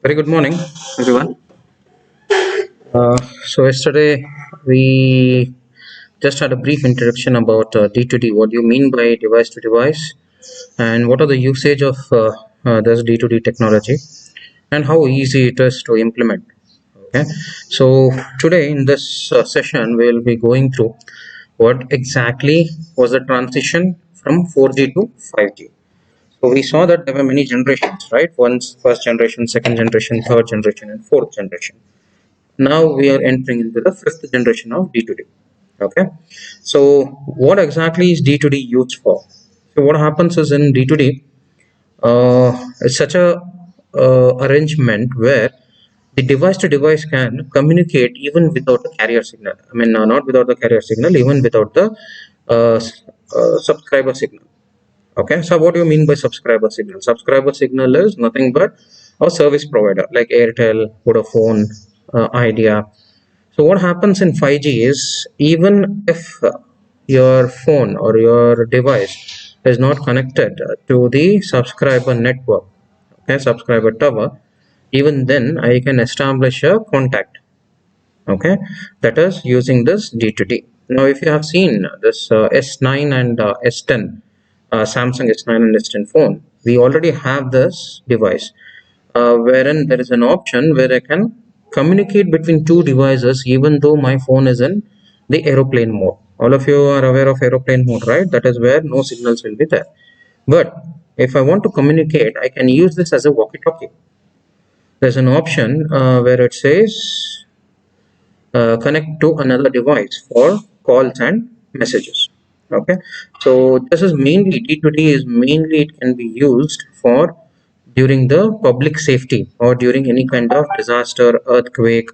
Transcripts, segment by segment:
Very good morning, everyone. Yesterday we just had a brief introduction about D2D. What do you mean by device to device, and what are the usage of this D2D technology, and how easy it is to implement. Okay, so today in this session we'll be going through what exactly was the transition from 4G to 5G. So we saw that there were many generations, right? Once first generation, second generation, third generation, and fourth generation. Now we are entering into the fifth generation of D2D. Okay, so what exactly is D2D used for? So what happens is in D2D, it's such a arrangement where the device to device can communicate even without the carrier signal. I mean, not without the carrier signal, even without the subscriber signal. Okay, so what do you mean by subscriber signal? Subscriber signal is nothing but a service provider like Airtel, Vodafone, Idea. So what happens in 5G is even if your phone or your device is not connected to the subscriber network, okay, subscriber tower, even then I can establish a contact, okay, that is using this D2D. Now, if you have seen this S9 and S10, Samsung S9 and S10 phone, we already have this device wherein there is an option where I can communicate between two devices even though my phone is in the aeroplane mode. All of you are aware of aeroplane mode, right? That is where no signals will be there. But if I want to communicate, I can use this as a walkie-talkie. There's an option where it says connect to another device for calls and messages. Okay, so this is mainly D2D is mainly it can be used for during the public safety or during any kind of disaster, earthquake.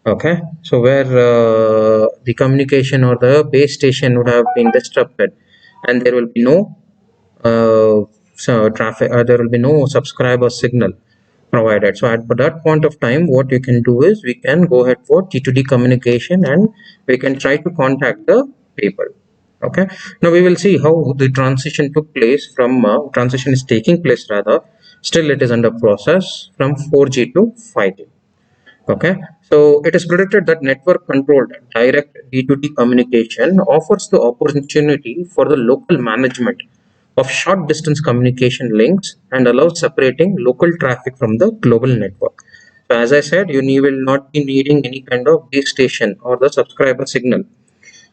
Okay, so where the communication or the base station would have been disrupted, and there will be no traffic, there will be no subscriber signal provided. So at that point of time, what you can do is we can go ahead for T2D communication and we can try to contact the people. Okay. Now we will see how the transition took place from transition is taking place rather. Still, it is under process from 4G to 5G. Okay, so it is predicted that network controlled direct D2D communication offers the opportunity for the local management of short distance communication links and allows separating local traffic from the global network. So as I said, you will not be needing any kind of base station or the subscriber signal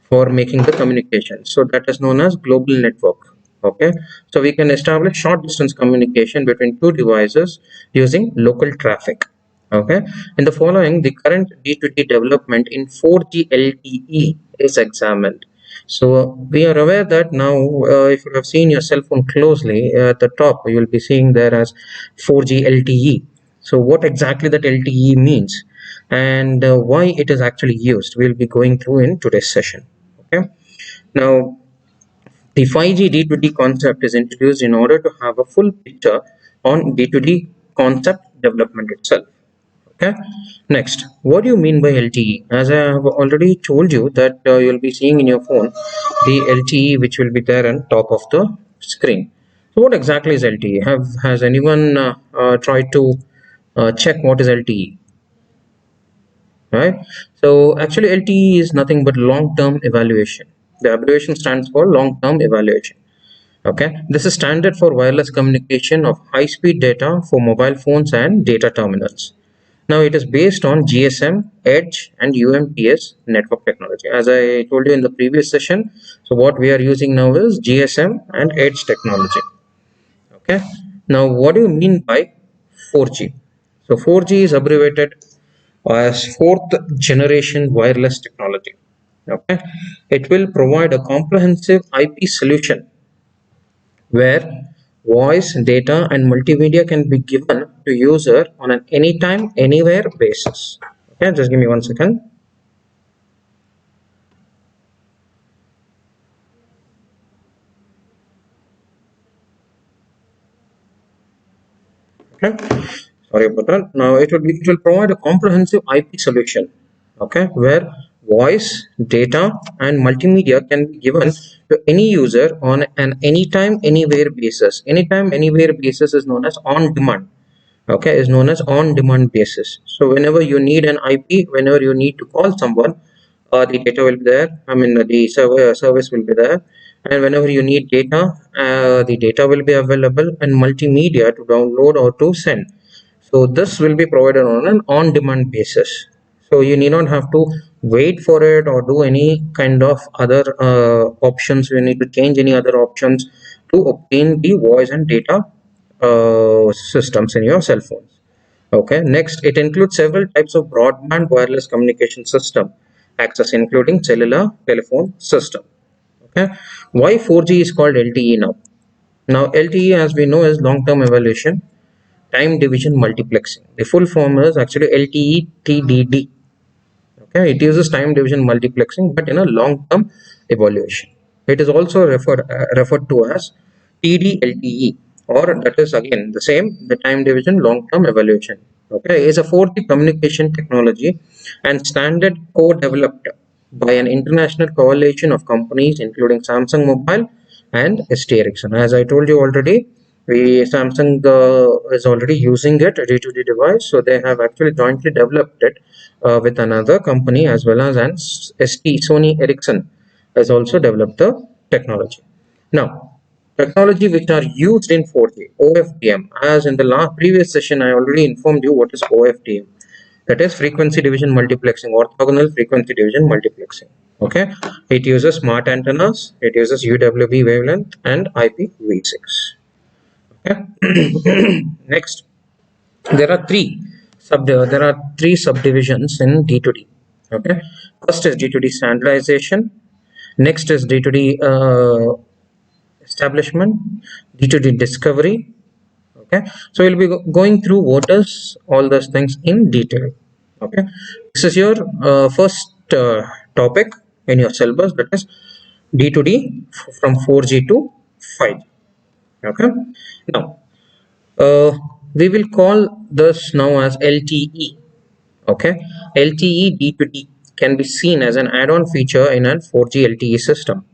for making the communication. So that is known as global network. Okay, so we can establish short distance communication between two devices using local traffic. Okay, in the following, the current D2D development in 4G LTE is examined. So we are aware that now, if you have seen your cell phone closely at the top, you will be seeing there as 4G LTE. So what exactly that LTE means and why it is actually used, we'll be going through in today's session. Okay. Now, the 5G D2D concept is introduced in order to have a full picture on D2D concept development itself. Okay. Next, what do you mean by LTE? As I have already told you that you'll be seeing in your phone the LTE which will be there on top of the screen. So what exactly is LTE? Has anyone tried to check what is LTE? Right? So actually LTE is nothing but long-term evaluation. The abbreviation stands for long-term evaluation. Okay, this is standard for wireless communication of high-speed data for mobile phones and data terminals. Now it is based on GSM, Edge, and UMTS network technology. As I told you in the previous session, so what we are using now is GSM and Edge technology. Okay. Now what do you mean by 4G? So 4G is abbreviated as fourth generation wireless technology. Okay, it will provide a comprehensive IP solution where voice, data, and multimedia can be given to user on an anytime, anywhere basis. Okay, just give me 1 second. Okay, sorry about that. Now it will provide a comprehensive IP solution. Okay, where voice, data, and multimedia can be given to any user on an anytime, anywhere basis. Anytime, anywhere basis is known as on demand. okay, is known as on-demand basis. So whenever you need an IP, whenever you need to call someone, the data will be there. I mean, the service will be there. And whenever you need data, the data will be available, and multimedia to download or to send. So this will be provided on an on-demand basis. So you need not have to wait for it or do any kind of other options. You need to change any other options to obtain the voice and data systems in your cell phones. Okay, next, it includes several types of broadband wireless communication system access, including cellular telephone system. Okay, why 4G is called LTE now? Now, LTE, as we know, is long-term evaluation, time division multiplexing. The full form is actually LTE TDD. Okay, it uses time division multiplexing, but in a long-term evaluation. It is also referred to as TD-LTE, or that is again the same, the time division long-term evaluation. Okay, is a 4G communication technology and standard co-developed by an international coalition of companies, including Samsung Mobile and ST Ericsson. As I told you already, Samsung is already using it due to the device, so they have actually jointly developed it with another company, as well as an ST Sony Ericsson has also developed the technology. Now, technology which are used in 4G, OFDM. As in the last previous session, I already informed you what is OFDM. That is frequency division multiplexing, orthogonal frequency division multiplexing. Okay, it uses smart antennas, it uses UWB wavelength and IPv6. Okay. Next, there are three subdivisions in D2D. Okay, first is D2D standardization. Next is D2D establishment, D2D discovery. Okay, so we'll be going through what is all those things in detail. Okay, this is your first topic in your syllabus, that is D2D from 4G to 5G. Okay, now we will call this now as LTE. Okay, LTE D2D can be seen as an add-on feature in a 4G LTE system,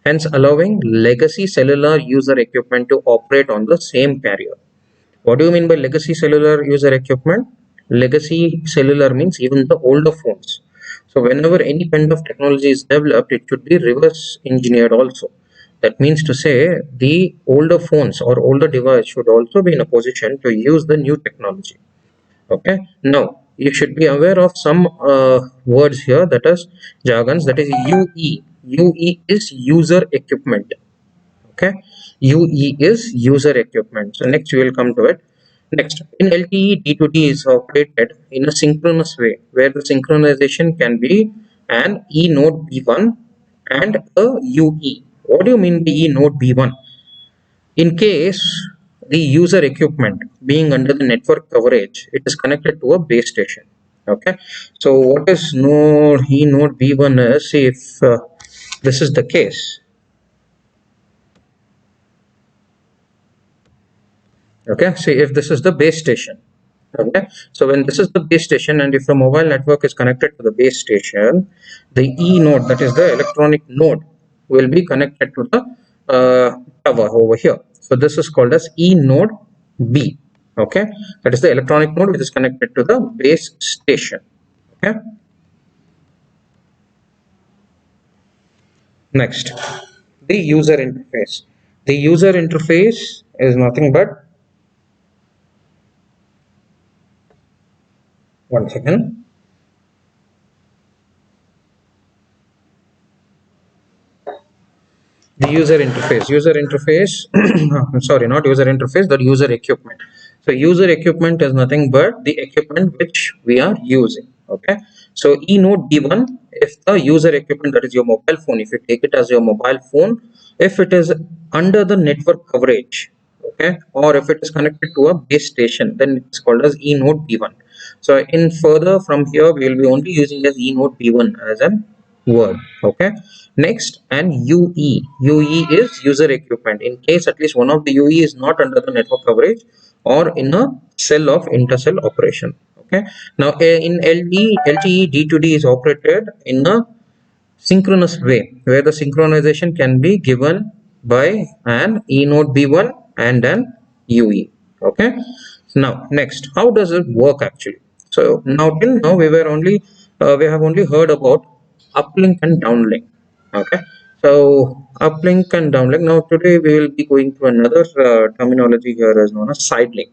hence allowing legacy cellular user equipment to operate on the same carrier. What do you mean by legacy cellular user equipment? Legacy cellular means even the older phones. So whenever any kind of technology is developed, it should be reverse engineered also. That means to say the older phones or older device should also be in a position to use the new technology. Okay. Now you should be aware of some words here, that is jargons, that is UE. UE is user equipment. Okay, UE is user equipment. So next we will come to it. Next, in LTE, D2D is operated in a synchronous way, where the synchronization can be an E node B1 and a UE. What do you mean by E node B1? In case the user equipment being under the network coverage, it is connected to a base station. Okay, so what is node E node B1 is, if this is the case. Okay, see, if this is the base station. Okay, so when this is the base station, and if the mobile network is connected to the base station, the E node, that is the electronic node, will be connected to the tower over here. So this is called as E node B. Okay, that is the electronic node which is connected to the base station. Okay, next, the user interface. The user interface is nothing but, one second. The user interface sorry, not user interface, the user equipment. So user equipment is nothing but the equipment which we are using. Okay, so E node B1, if the user equipment, that is your mobile phone, if you take it as your mobile phone, if it is under the network coverage, okay, or if it is connected to a base station, then it's called as E node B1. So in further from here, we will be only using as E node B1 as an word. Okay, next, and UE is user equipment, in case at least one of the UE is not under the network coverage or in a cell of intercell operation. Okay, now in LTE D2D is operated in a synchronous way, where the synchronization can be given by an E node B1 and an UE. Okay, Now next, how does it work actually? So now till now we have only heard about uplink and downlink. Okay, so uplink and downlink. Now today we will be going to another terminology here as known as side link.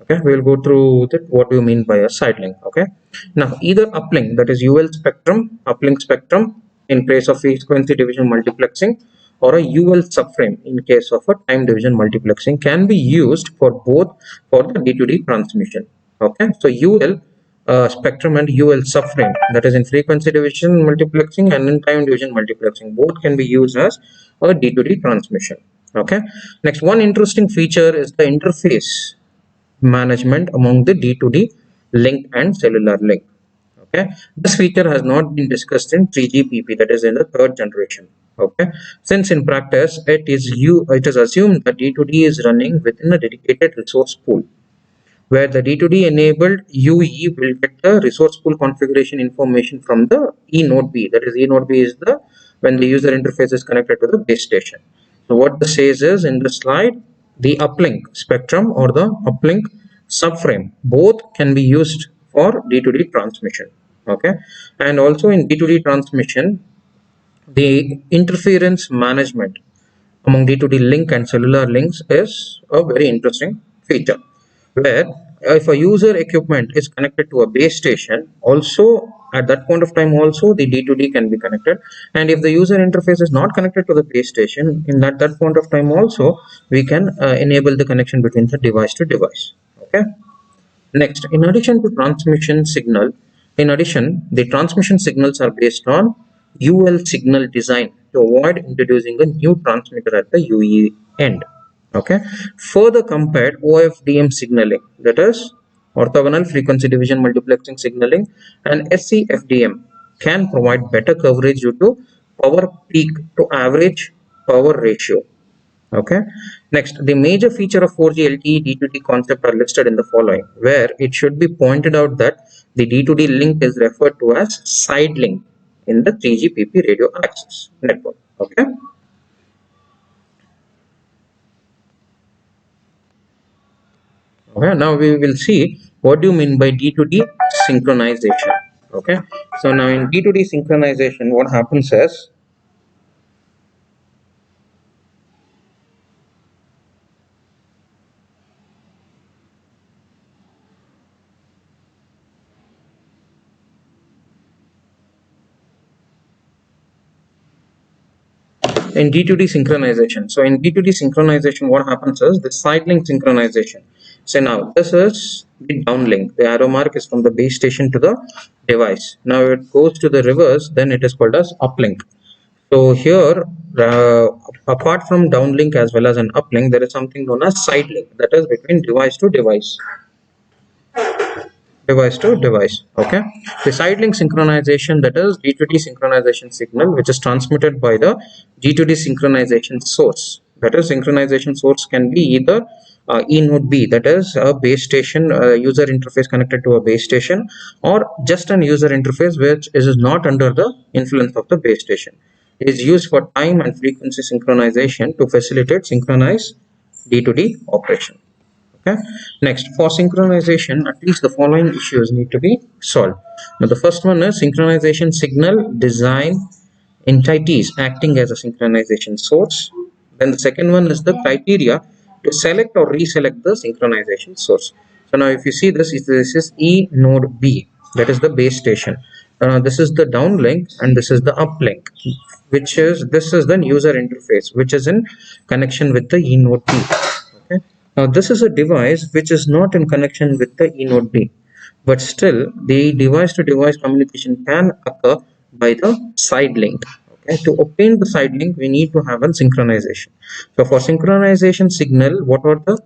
Okay, we will go through that. What do you mean by a side link? Okay, now either uplink, that is UL spectrum, uplink spectrum in place of frequency division multiplexing, or a UL subframe in case of a time division multiplexing, can be used for both for the D2D transmission. Okay, so UL spectrum and UL subframe, that is in frequency division multiplexing and in time division multiplexing, both can be used as a D2D transmission. Okay, next, one interesting feature is the interface management among the D2D link and cellular link. Okay, this feature has not been discussed in 3GPP, that is in the third generation. Okay, since in practice it is assumed that D2D is running within a dedicated resource pool, where the D2D enabled UE will get the resource pool configuration information from the E node B. That is, E node B is the when the user interface is connected to the base station. So what this says is, in the slide, the uplink spectrum or the uplink subframe both can be used for D2D transmission. Okay, and also in D2D transmission, the interference management among D2D link and cellular links is a very interesting feature, where if a user equipment is connected to a base station, also at that point of time also the D2D can be connected, and if the user interface is not connected to the base station, in that point of time also we can enable the connection between the device to device. Okay, next, in addition to transmission signal, the transmission signals are based on UL signal design to avoid introducing a new transmitter at the UE end. Okay. Further compared OFDM signaling, that is orthogonal frequency division multiplexing signaling, and SCFDM can provide better coverage due to power peak to average power ratio. Okay, next, the major feature of 4G LTE D2D concept are listed in the following, where it should be pointed out that the D2D link is referred to as side link in the 3GPP radio access network. Okay, okay, now we will see what do you mean by D2D synchronization. Okay, so now in D2D synchronization, what happens is, in D2D synchronization. So in D2D synchronization, what happens is the side link synchronization. So now this is the downlink. The arrow mark is from the base station to the device. Now it goes to the reverse, then it is called as uplink. So here, apart from downlink as well as an uplink, there is something known as side link, that is between device to device. Okay, the side link synchronization, that is D2D synchronization signal, which is transmitted by the D2D synchronization source. That is, synchronization source can be either E node B, that is a base station user interface connected to a base station, or just an user interface which is not under the influence of the base station. It is used for time and frequency synchronization to facilitate synchronized D2D operation. Okay, next, for synchronization, at least the following issues need to be solved. Now the first one is synchronization signal design entities acting as a synchronization source. Then the second one is the criteria to select or reselect the synchronization source. So now if you see this is E node B, that is the base station. This is the downlink and this is the uplink, this is the user interface which is in connection with the E node B. Okay, now this is a device which is not in connection with the E node B, but still the device to device communication can occur by the side link. Okay, to obtain the side link we need to have a synchronization. So for synchronization signal, what are the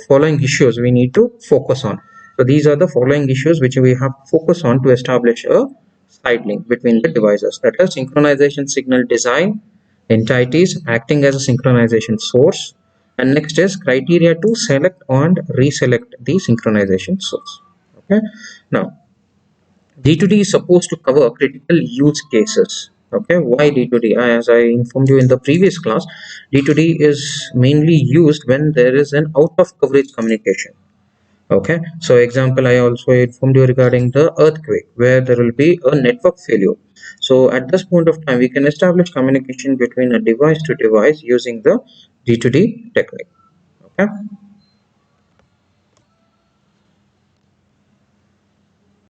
following issues we need to focus on? So these are the following issues which we have to focus on to establish a side link between the devices, that is synchronization signal design entities acting as a synchronization source, and next is criteria to select and reselect the synchronization source. Okay, now D2D is supposed to cover critical use cases Okay, why D2D? As I informed you in the previous class, D2D is mainly used when there is an out of coverage communication. Okay, so example, I also informed you regarding the earthquake where there will be a network failure. So at this point of time, we can establish communication between a device to device using the D2D technique. Okay.